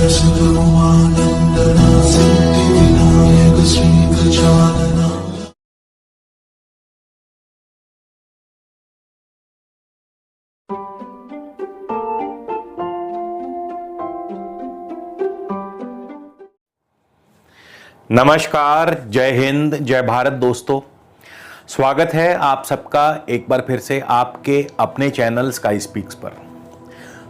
सद्गुरुमानन्दना सिद्धिविनायक श्रीगजानना। नमस्कार, जय हिंद, जय भारत दोस्तों। स्वागत है आप सबका एक बार फिर से आपके अपने चैनल स्काई स्पीक्स पर।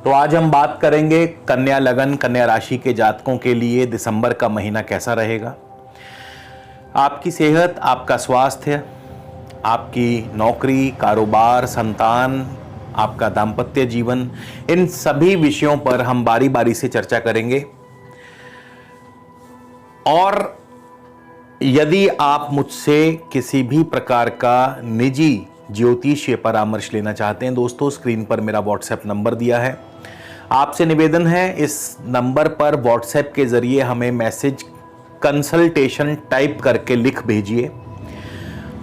तो आज हम बात करेंगे कन्या लगन, कन्या राशि के जातकों के लिए दिसंबर का महीना कैसा रहेगा। आपकी सेहत, आपका स्वास्थ्य, आपकी नौकरी, कारोबार, संतान, आपका दाम्पत्य जीवन, इन सभी विषयों पर हम बारी बारी से चर्चा करेंगे। और यदि आप मुझसे किसी भी प्रकार का निजी ज्योतिषीय परामर्श लेना चाहते हैं दोस्तों, स्क्रीन पर मेरा व्हाट्सएप नंबर दिया है। आपसे निवेदन है, इस नंबर पर व्हाट्सएप के ज़रिए हमें मैसेज कंसल्टेशन टाइप करके लिख भेजिए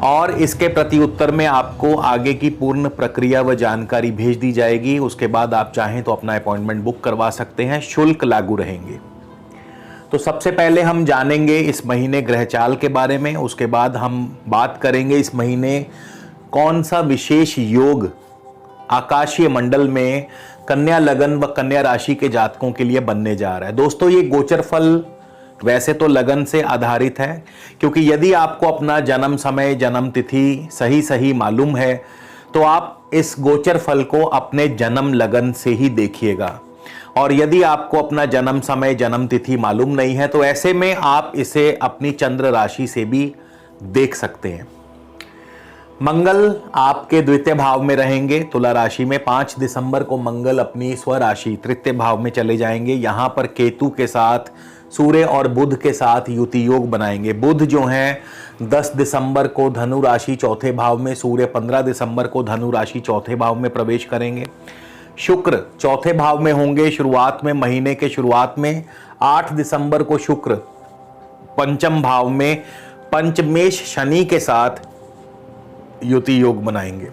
और इसके प्रति उत्तर में आपको आगे की पूर्ण प्रक्रिया व जानकारी भेज दी जाएगी। उसके बाद आप चाहें तो अपना अपॉइंटमेंट बुक करवा सकते हैं, शुल्क लागू रहेंगे। तो सबसे पहले हम जानेंगे इस महीने ग्रहचाल के बारे में, उसके बाद हम बात करेंगे इस महीने कौन सा विशेष योग आकाशीय मंडल में कन्या लगन व कन्या राशि के जातकों के लिए बनने जा रहा है। दोस्तों, ये गोचर फल वैसे तो लगन से आधारित है, क्योंकि यदि आपको अपना जन्म समय, जन्म तिथि सही मालूम है तो आप इस गोचर फल को अपने जन्म लगन से ही देखिएगा। और यदि आपको अपना जन्म समय, जन्म तिथि मालूम नहीं है तो ऐसे में आप इसे अपनी चंद्र राशि से भी देख सकते हैं। मंगल आपके द्वितीय भाव में रहेंगे, तुला राशि में। 5 दिसंबर को मंगल अपनी स्वराशि तृतीय भाव में चले जाएंगे। यहां पर केतु के साथ, सूर्य और बुध के साथ युति योग बनाएंगे। बुध जो हैं 10 दिसंबर को धनु राशि चौथे भाव में, सूर्य 15 दिसंबर को धनु राशि चौथे भाव में प्रवेश करेंगे। शुक्र चौथे भाव में होंगे शुरुआत में, महीने के शुरुआत में। 8 दिसंबर को शुक्र पंचम भाव में पंचमेश शनि के साथ युति योग बनाएंगे।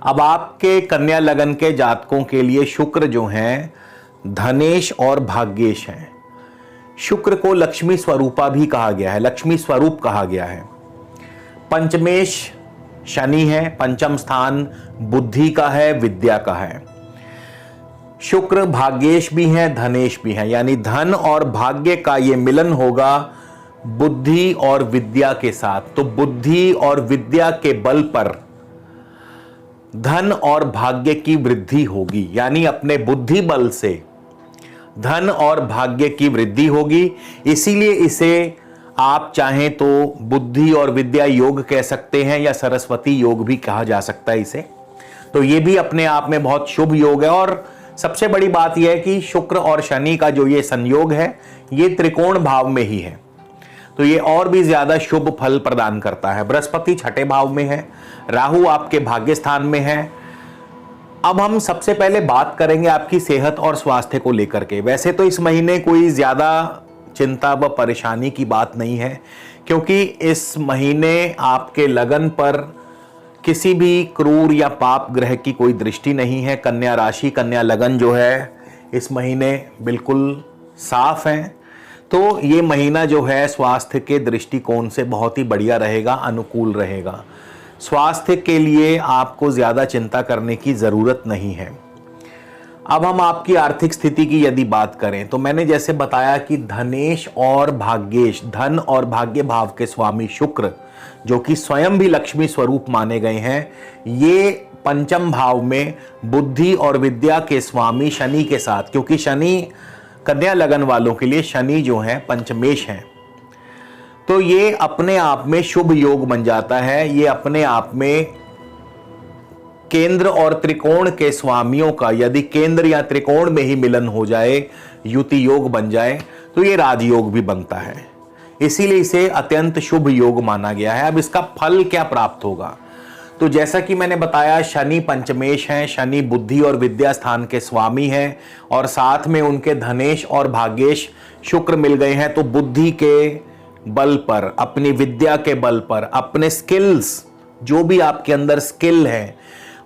अब आपके कन्या लगन के जातकों के लिए शुक्र जो हैं धनेश और भाग्येश हैं। शुक्र को लक्ष्मी स्वरूपा भी कहा गया है, लक्ष्मी स्वरूप कहा गया है। पंचमेश शनि है, पंचम स्थान बुद्धि का है, विद्या का है। शुक्र भाग्येश भी है, धनेश भी है, यानी धन और भाग्य का ये मिलन होगा बुद्धि और विद्या के साथ। तो बुद्धि और विद्या के बल पर धन और भाग्य की वृद्धि होगी, यानी अपने बुद्धि बल से धन और भाग्य की वृद्धि होगी। इसीलिए इसे आप चाहें तो बुद्धि और विद्या योग कह सकते हैं या सरस्वती योग भी कहा जा सकता है इसे। तो ये भी अपने आप में बहुत शुभ योग है। और सबसे बड़ी बात यह है कि शुक्र और शनि का जो ये संयोग है ये त्रिकोण भाव में ही है, तो ये और भी ज्यादा शुभ फल प्रदान करता है। बृहस्पति छठे भाव में है, राहु आपके भाग्य स्थान में है। अब हम सबसे पहले बात करेंगे आपकी सेहत और स्वास्थ्य को लेकर के। वैसे तो इस महीने कोई ज्यादा चिंता व परेशानी की बात नहीं है, क्योंकि इस महीने आपके लगन पर किसी भी क्रूर या पाप ग्रह की कोई दृष्टि नहीं है। कन्या राशि, कन्या लगन जो है इस महीने बिल्कुल साफ है। तो ये महीना जो है स्वास्थ्य के दृष्टिकोण से बहुत ही बढ़िया रहेगा, अनुकूल रहेगा। स्वास्थ्य के लिए आपको ज़्यादा चिंता करने की ज़रूरत नहीं है। अब हम आपकी आर्थिक स्थिति की यदि बात करें तो मैंने जैसे बताया कि धनेश और भाग्येश, धन और भाग्य भाव के स्वामी शुक्र जो कि स्वयं भी लक्ष्मी स्वरूप माने गए हैं, ये पंचम भाव में बुद्धि और विद्या के स्वामी शनि के साथ, क्योंकि शनि कन्या लगन वालों के लिए शनि जो है पंचमेश हैं, तो ये अपने आप में शुभ योग बन जाता है। ये अपने आप में केंद्र और त्रिकोण के स्वामियों का यदि केंद्र या त्रिकोण में ही मिलन हो जाए, युति योग बन जाए, तो ये राजयोग भी बनता है। इसीलिए इसे अत्यंत शुभ योग माना गया है। अब इसका फल क्या प्राप्त होगा, तो जैसा कि मैंने बताया शनि पंचमेश हैं, शनि बुद्धि और विद्या स्थान के स्वामी हैं और साथ में उनके धनेश और भाग्येश शुक्र मिल गए हैं। तो बुद्धि के बल पर, अपनी विद्या के बल पर, अपने स्किल्स, जो भी आपके अंदर स्किल है,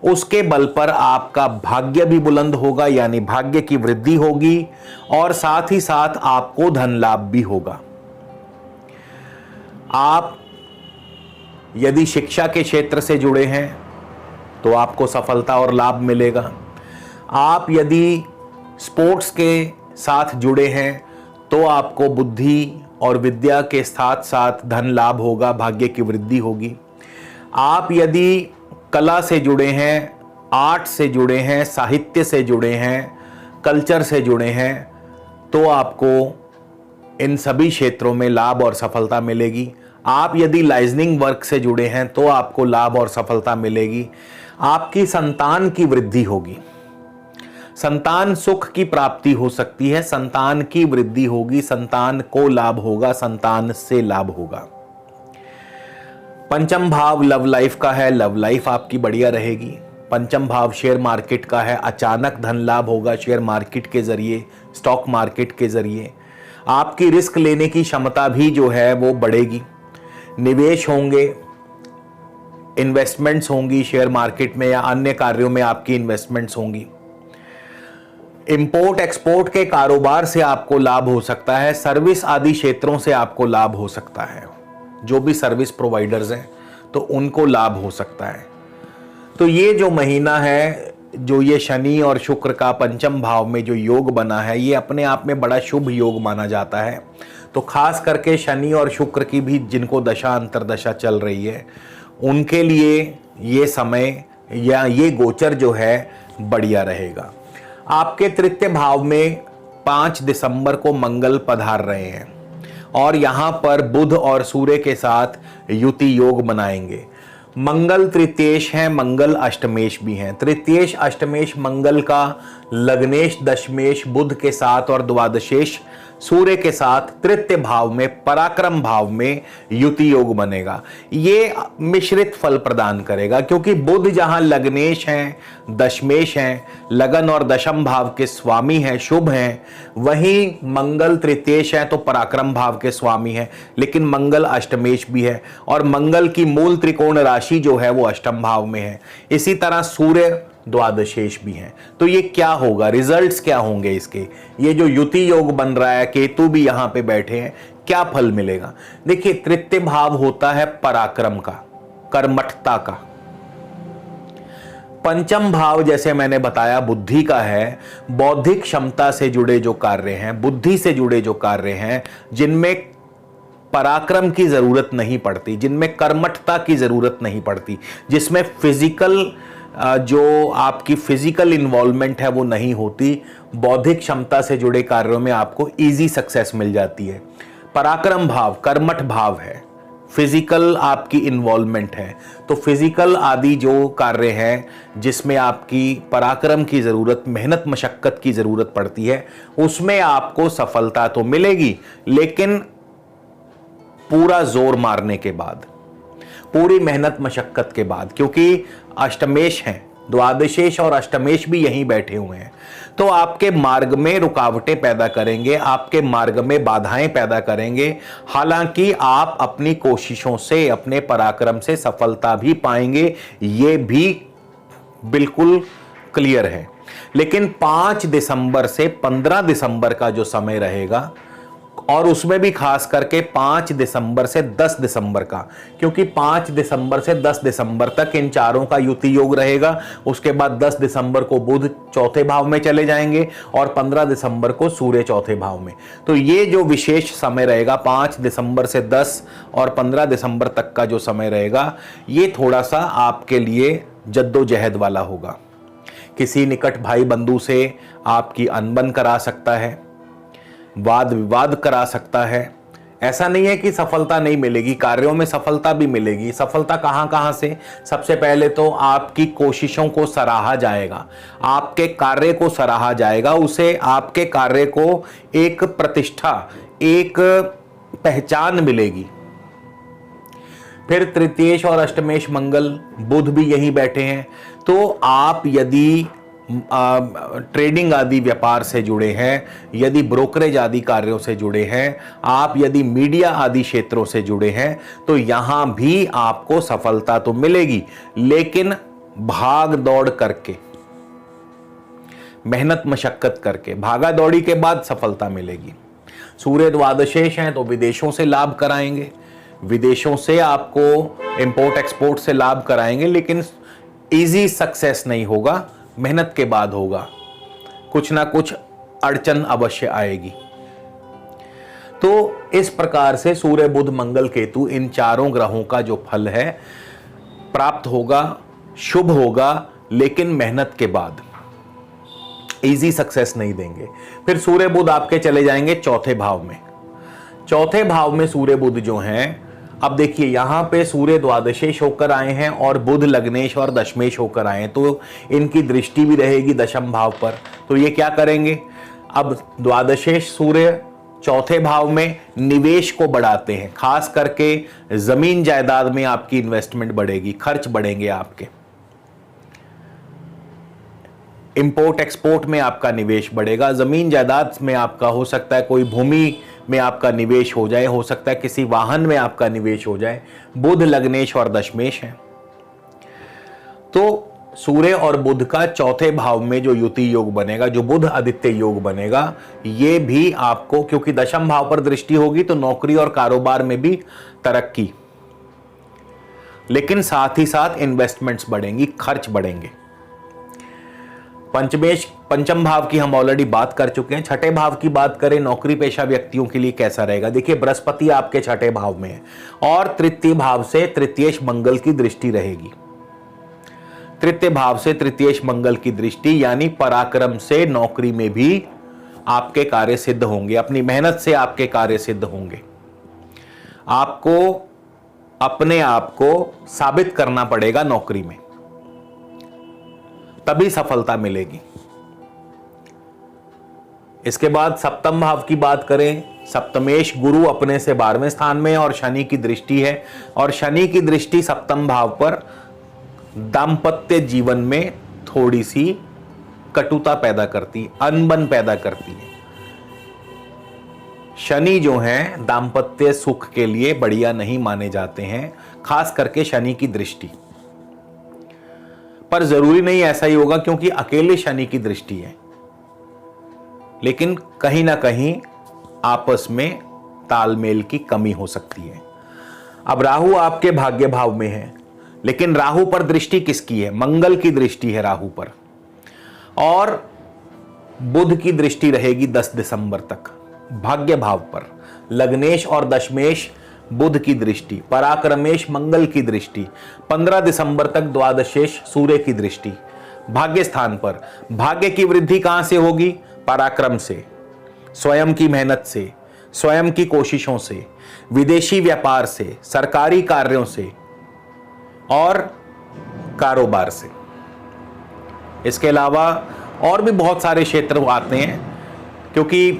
उसके बल पर आपका भाग्य भी बुलंद होगा, यानी भाग्य की वृद्धि होगी और साथ ही साथ आपको धन लाभ भी होगा। आप यदि शिक्षा के क्षेत्र से जुड़े हैं तो आपको सफलता और लाभ मिलेगा। आप यदि स्पोर्ट्स के साथ जुड़े हैं तो आपको बुद्धि और विद्या के साथ साथ धन लाभ होगा, भाग्य की वृद्धि होगी। आप यदि कला से जुड़े हैं, आर्ट से जुड़े हैं, साहित्य से जुड़े हैं, कल्चर से जुड़े हैं तो आपको इन सभी क्षेत्रों में लाभ और सफलता मिलेगी। आप यदि लाइजनिंग वर्क से जुड़े हैं तो आपको लाभ और सफलता मिलेगी। आपकी संतान की वृद्धि होगी, संतान सुख की प्राप्ति हो सकती है, संतान की वृद्धि होगी, संतान को लाभ होगा, संतान से लाभ होगा। पंचम भाव लव लाइफ का है, लव लाइफ आपकी बढ़िया रहेगी। पंचम भाव शेयर मार्केट का है, अचानक धन लाभ होगा शेयर मार्केट के जरिए, स्टॉक मार्केट के जरिए। आपकी रिस्क लेने की क्षमता भी जो है वो बढ़ेगी। निवेश होंगे, इन्वेस्टमेंट्स होंगी शेयर मार्केट में या अन्य कार्यों में आपकी इन्वेस्टमेंट्स होंगी। इंपोर्ट एक्सपोर्ट के कारोबार से आपको लाभ हो सकता है, सर्विस आदि क्षेत्रों से आपको लाभ हो सकता है। जो भी सर्विस प्रोवाइडर्स हैं तो उनको लाभ हो सकता है। तो ये जो महीना है, जो ये शनि और शुक्र का पंचम भाव में जो योग बना है, ये अपने आप में बड़ा शुभ योग माना जाता है। तो खास करके शनि और शुक्र की भी जिनको दशा अंतरदशा चल रही है उनके लिए ये समय या ये गोचर जो है बढ़िया रहेगा। आपके तृतीय भाव में 5 दिसंबर को मंगल पधार रहे हैं और यहां पर बुध और सूर्य के साथ युति योग बनाएंगे। मंगल तृतीयेश हैं, मंगल अष्टमेश भी हैं। तृतीयेश अष्टमेश मंगल का लग्नेश दशमेश बुध के साथ और द्वादशेश सूर्य के साथ तृतीय भाव में पराक्रम भाव में युति योग बनेगा। ये मिश्रित फल प्रदान करेगा क्योंकि बुध जहां लग्नेश हैं, दशमेश हैं, लगन और दशम भाव के स्वामी हैं, शुभ हैं, वहीं मंगल तृतीयेश हैं तो पराक्रम भाव के स्वामी हैं, लेकिन मंगल अष्टमेश भी है और मंगल की मूल त्रिकोण राशि जो है वो अष्टम भाव में है। इसी तरह सूर्य द्वादशेश भी हैं। तो ये क्या होगा, रिजल्ट्स क्या होंगे इसके? ये जो युति योग बन रहा है, केतु भी यहां पे बैठे हैं, क्या फल मिलेगा? देखिए, तृतीय भाव होता है पराक्रम का, कर्मठता का। पंचम भाव जैसे मैंने बताया बुद्धि का है, बौद्धिक क्षमता से जुड़े जो कार्य हैं, बुद्धि से जुड़े जो कार्य हैं, जिनमें पराक्रम की जरूरत नहीं पड़ती, जिनमें कर्मठता की जरूरत नहीं पड़ती, जिसमें फिजिकल जो आपकी फिजिकल इन्वॉल्वमेंट है वो नहीं होती, बौद्धिक क्षमता से जुड़े कार्यों में आपको इजी सक्सेस मिल जाती है। पराक्रम भाव कर्मठ भाव है, फिजिकल आपकी इन्वॉल्वमेंट है, तो फिजिकल आदि जो कार्य हैं जिसमें आपकी पराक्रम की ज़रूरत, मेहनत मशक्क़त की ज़रूरत पड़ती है, उसमें आपको सफलता तो मिलेगी, लेकिन पूरा जोर मारने के बाद, पूरी मेहनत मशक्कत के बाद, क्योंकि अष्टमेश हैं, द्वादशेश और अष्टमेश भी यहीं बैठे हुए हैं, तो आपके मार्ग में रुकावटें पैदा करेंगे, आपके मार्ग में बाधाएं पैदा करेंगे। हालांकि आप अपनी कोशिशों से, अपने पराक्रम से सफलता भी पाएंगे, ये भी बिल्कुल क्लियर है। लेकिन 5 दिसंबर से 15 दिसंबर का जो समय रहेगा, और उसमें भी खास करके 5 दिसंबर से 10 दिसंबर का, क्योंकि 5 दिसंबर से 10 दिसंबर तक इन चारों का युति योग रहेगा। उसके बाद 10 दिसंबर को बुध चौथे भाव में चले जाएंगे और 15 दिसंबर को सूर्य चौथे भाव में। तो ये जो विशेष समय रहेगा 5 दिसंबर से 10 और 15 दिसंबर तक का जो समय रहेगा, ये थोड़ा सा आपके लिए जद्दोजहद वाला होगा। किसी निकट भाई बंधु से आपकी अनबन करा सकता है, वाद विवाद करा सकता है। ऐसा नहीं है कि सफलता नहीं मिलेगी, कार्यों में सफलता भी मिलेगी। सफलता कहां से? सबसे पहले तो आपकी कोशिशों को सराहा जाएगा, आपके कार्य को सराहा जाएगा, उसे आपके कार्य को एक प्रतिष्ठा, एक पहचान मिलेगी। फिर तृतीयेश और अष्टमेश मंगल, बुध भी यहीं बैठे हैं, तो आप यदि ट्रेडिंग आदि व्यापार से जुड़े हैं, यदि ब्रोकरेज आदि कार्यों से जुड़े हैं, आप यदि मीडिया आदि क्षेत्रों से जुड़े हैं, तो यहां भी आपको सफलता तो मिलेगी, लेकिन भाग दौड़ करके, मेहनत मशक्कत करके, भागा दौड़ी के बाद सफलता मिलेगी। सूर्य द्वादशेष हैं तो विदेशों से लाभ कराएंगे, विदेशों से आपको इंपोर्ट एक्सपोर्ट से लाभ कराएंगे, लेकिन इजी सक्सेस नहीं होगा, मेहनत के बाद होगा, कुछ ना कुछ अड़चन अवश्य आएगी। तो इस प्रकार से सूर्य बुध मंगल केतु इन चारों ग्रहों का जो फल है प्राप्त होगा, शुभ होगा, लेकिन मेहनत के बाद, इजी सक्सेस नहीं देंगे। फिर सूर्य बुध आपके चले जाएंगे चौथे भाव में। चौथे भाव में सूर्य बुध जो हैं, अब देखिए यहां पे सूर्य द्वादशेष होकर आए हैं और बुध लग्नेश और दशमेश होकर आए हैं, तो इनकी दृष्टि भी रहेगी दशम भाव पर। तो ये क्या करेंगे, अब द्वादशेष सूर्य चौथे भाव में निवेश को बढ़ाते हैं, खास करके जमीन जायदाद में आपकी इन्वेस्टमेंट बढ़ेगी, खर्च बढ़ेंगे आपके, इंपोर्ट एक्सपोर्ट में आपका निवेश बढ़ेगा, जमीन जायदाद में आपका हो सकता है कोई भूमि में आपका निवेश हो जाए, हो सकता है किसी वाहन में आपका निवेश हो जाए। बुध लग्नेश और दशमेश है, तो सूर्य और बुध का चौथे भाव में जो युति योग बनेगा, जो बुध आदित्य योग बनेगा, ये भी आपको, क्योंकि दशम भाव पर दृष्टि होगी तो नौकरी और कारोबार में भी तरक्की, लेकिन साथ ही साथ इन्वेस्टमेंट्स बढ़ेंगी, खर्च बढ़ेंगे। पंचम भाव की हम ऑलरेडी बात कर चुके हैं। छठे भाव की बात करें, नौकरी पेशा व्यक्तियों के लिए कैसा रहेगा। देखिए बृहस्पति आपके छठे भाव में है और तृतीय भाव से तृतीयेश मंगल की दृष्टि रहेगी। तृतीय भाव से तृतीयेश मंगल की दृष्टि, यानी पराक्रम से नौकरी में भी आपके कार्य सिद्ध होंगे, अपनी मेहनत से आपके कार्य सिद्ध होंगे। आपको अपने आप को साबित करना पड़ेगा नौकरी में, तभी सफलता मिलेगी। इसके बाद सप्तम भाव की बात करें, सप्तमेश गुरु अपने से 12वें स्थान में और शनि की दृष्टि है, और शनि की दृष्टि सप्तम भाव पर दाम्पत्य जीवन में थोड़ी सी कटुता पैदा करती है, अनबन पैदा करती है। शनि जो हैं दाम्पत्य सुख के लिए बढ़िया नहीं माने जाते हैं, खास करके शनि की दृष्टि। पर जरूरी नहीं ऐसा ही होगा क्योंकि अकेले शनि की दृष्टि है, लेकिन कहीं ना कहीं आपस में तालमेल की कमी हो सकती है। अब राहु आपके भाग्य भाव में है, लेकिन राहु पर दृष्टि किसकी है, मंगल की दृष्टि है राहु पर, और बुध की दृष्टि रहेगी 10 दिसंबर तक भाग्य भाव पर। लग्नेश और दशमेश बुध की दृष्टि, पराक्रमेश मंगल की दृष्टि, 15 दिसंबर तक द्वादशेश सूर्य की दृष्टि भाग्य स्थान पर। भाग्य की वृद्धि कहां से होगी, पराक्रम से, स्वयं की मेहनत से, स्वयं की कोशिशों से, विदेशी व्यापार से, सरकारी कार्यों से और कारोबार से। इसके अलावा और भी बहुत सारे क्षेत्र आते हैं, क्योंकि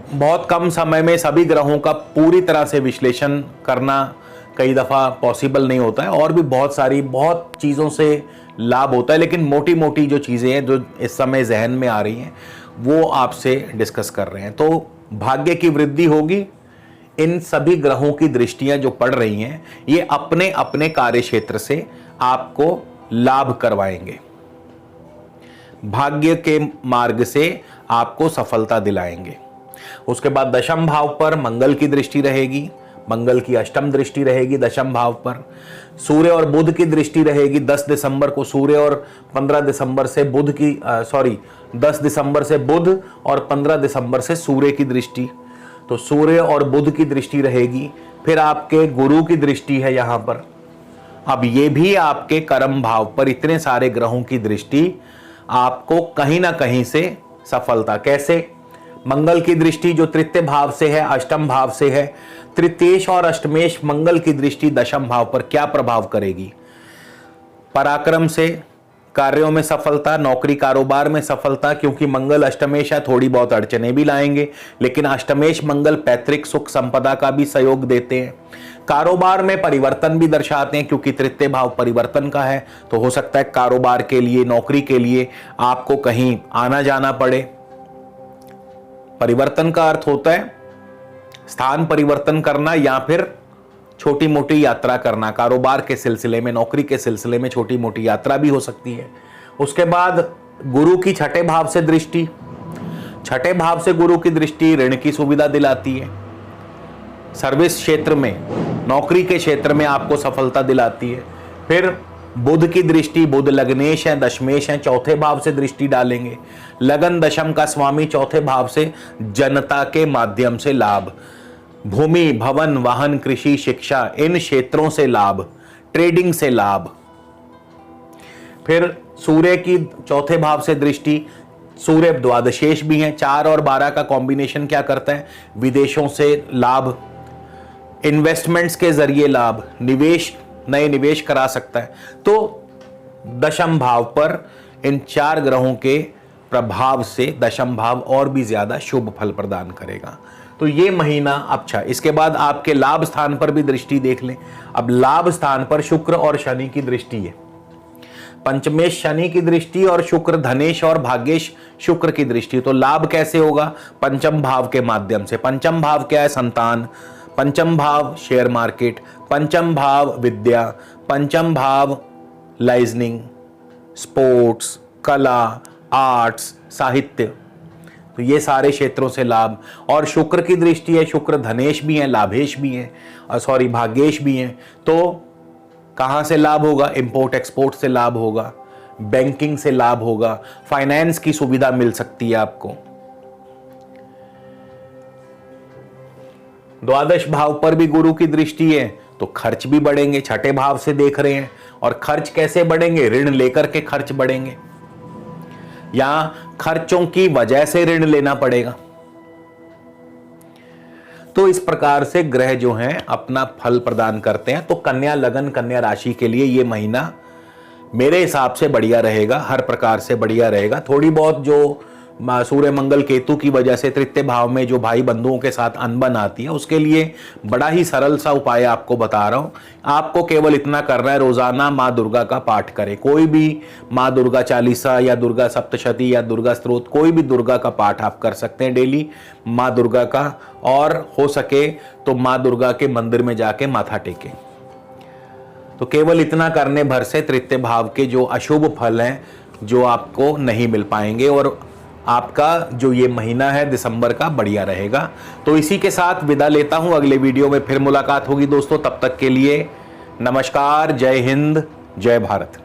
बहुत कम समय में सभी ग्रहों का पूरी तरह से विश्लेषण करना कई दफ़ा पॉसिबल नहीं होता है, और भी बहुत चीज़ों से लाभ होता है, लेकिन मोटी मोटी जो चीज़ें हैं जो इस समय जहन में आ रही हैं वो आपसे डिस्कस कर रहे हैं। तो भाग्य की वृद्धि होगी, इन सभी ग्रहों की दृष्टियां जो पड़ रही हैं ये अपने अपने कार्य क्षेत्र से आपको लाभ करवाएंगे, भाग्य के मार्ग से आपको सफलता दिलाएंगे। उसके बाद दशम भाव पर मंगल की दृष्टि रहेगी, मंगल की अष्टम दृष्टि रहेगी दशम भाव पर। सूर्य और बुध की दृष्टि रहेगी 10 दिसंबर को सूर्य और 15 दिसंबर से बुध की 10 दिसंबर से बुध और 15 दिसंबर से सूर्य की दृष्टि। तो सूर्य और बुध की दृष्टि रहेगी। फिर आपके गुरु की दृष्टि है यहां पर। अब ये भी आपके कर्म भाव पर इतने सारे ग्रहों की दृष्टि आपको कहीं ना कहीं से सफलता, कैसे, मंगल की दृष्टि जो तृतीय भाव से है, अष्टम भाव से है, तृतीयेश और अष्टमेश मंगल की दृष्टि दशम भाव पर क्या प्रभाव करेगी, पराक्रम से कार्यों में सफलता, नौकरी कारोबार में सफलता, क्योंकि मंगल अष्टमेश है, थोड़ी बहुत अड़चने भी लाएंगे, लेकिन अष्टमेश मंगल पैतृक सुख संपदा का भी सहयोग देते हैं। कारोबार में परिवर्तन भी दर्शाते हैं, क्योंकि तृतीय भाव परिवर्तन का है, तो हो सकता है कारोबार के लिए, नौकरी के लिए आपको कहीं आना जाना पड़े। परिवर्तन का अर्थ होता है स्थान परिवर्तन करना या फिर छोटी मोटी यात्रा करना, कारोबार के सिलसिले में, नौकरी के सिलसिले में छोटी मोटी यात्रा भी हो सकती है। उसके बाद गुरु की छठे भाव से दृष्टि, छठे भाव से गुरु की दृष्टि ऋण की सुविधा दिलाती है। सर्विस क्षेत्र में, नौकरी के क्षेत्र में आपको सफलता दिलाती है। फिर बुध की दृष्टि, बुध लग्नेश है, दशमेश है, चौथे भाव से दृष्टि डालेंगे। लगन दशम का स्वामी, चौथे भाव से जनता के माध्यम से लाभ, भूमि, भवन, वाहन, कृषि, शिक्षा, इन क्षेत्रों से लाभ, ट्रेडिंग से लाभ। फिर सूर्य की चौथे भाव से दृष्टि, सूर्य द्वादशेश भी हैं, 4 और 12 का कॉम्बिनेशन क्या करता है, विदेशों से लाभ, इन्वेस्टमेंट्स के जरिए लाभ, निवेश, नए निवेश करा सकता है। तो दशम भाव पर इन 4 ग्रहों के प्रभाव से दशम भाव और भी ज्यादा शुभ फल प्रदान करेगा। तो ये महीना अच्छा। इसके बाद आपके लाभ स्थान पर भी दृष्टि देख लें। अब लाभ स्थान पर शुक्र और शनि की दृष्टि है। पंचमेश शनि की दृष्टि और शुक्र, धनेश और भाग्येश शुक्र की दृष्टि। तो लाभ कैसे होगा, पंचम भाव के माध्यम से। पंचम भाव क्या है, संतान, पंचम भाव शेयर मार्केट, पंचम भाव विद्या, पंचम भाव लाइजनिंग, स्पोर्ट्स, कला, आर्ट्स, साहित्य। तो ये सारे क्षेत्रों से लाभ। और शुक्र की दृष्टि है, शुक्र धनेश भी है, लाभेश भी है, भाग्येश भी है। तो कहां से लाभ होगा, इंपोर्ट एक्सपोर्ट से लाभ होगा, बैंकिंग से लाभ होगा, फाइनेंस की सुविधा मिल सकती है आपको। द्वादश भाव पर भी गुरु की दृष्टि है तो खर्च भी बढ़ेंगे, छठे भाव से देख रहे हैं। और खर्च कैसे बढ़ेंगे, ऋण लेकर के खर्च बढ़ेंगे, या खर्चों की वजह से ऋण लेना पड़ेगा। तो इस प्रकार से ग्रह जो हैं अपना फल प्रदान करते हैं। तो कन्या लगन, कन्या राशि के लिए ये महीना मेरे हिसाब से बढ़िया रहेगा, हर प्रकार से बढ़िया रहेगा। थोड़ी बहुत जो सूर्य मंगल केतु की वजह से तृतीय भाव में जो भाई बंधुओं के साथ अनबन आती है, उसके लिए बड़ा ही सरल सा उपाय आपको बता रहा हूं। आपको केवल इतना करना है, रोजाना माँ दुर्गा का पाठ करें। कोई भी माँ दुर्गा चालीसा या दुर्गा सप्तशती या दुर्गा स्तोत्र, कोई भी दुर्गा का पाठ आप कर सकते हैं डेली, माँ दुर्गा का। और हो सके तो माँ दुर्गा के मंदिर में जाके माथा टेकें। तो केवल इतना करने भर से तृतीय भाव के जो अशुभ फल हैं जो आपको नहीं मिल पाएंगे, और आपका जो ये महीना है दिसंबर का बढ़िया रहेगा। तो इसी के साथ विदा लेता हूं, अगले वीडियो में फिर मुलाकात होगी दोस्तों। तब तक के लिए नमस्कार, जय हिंद, जय भारत।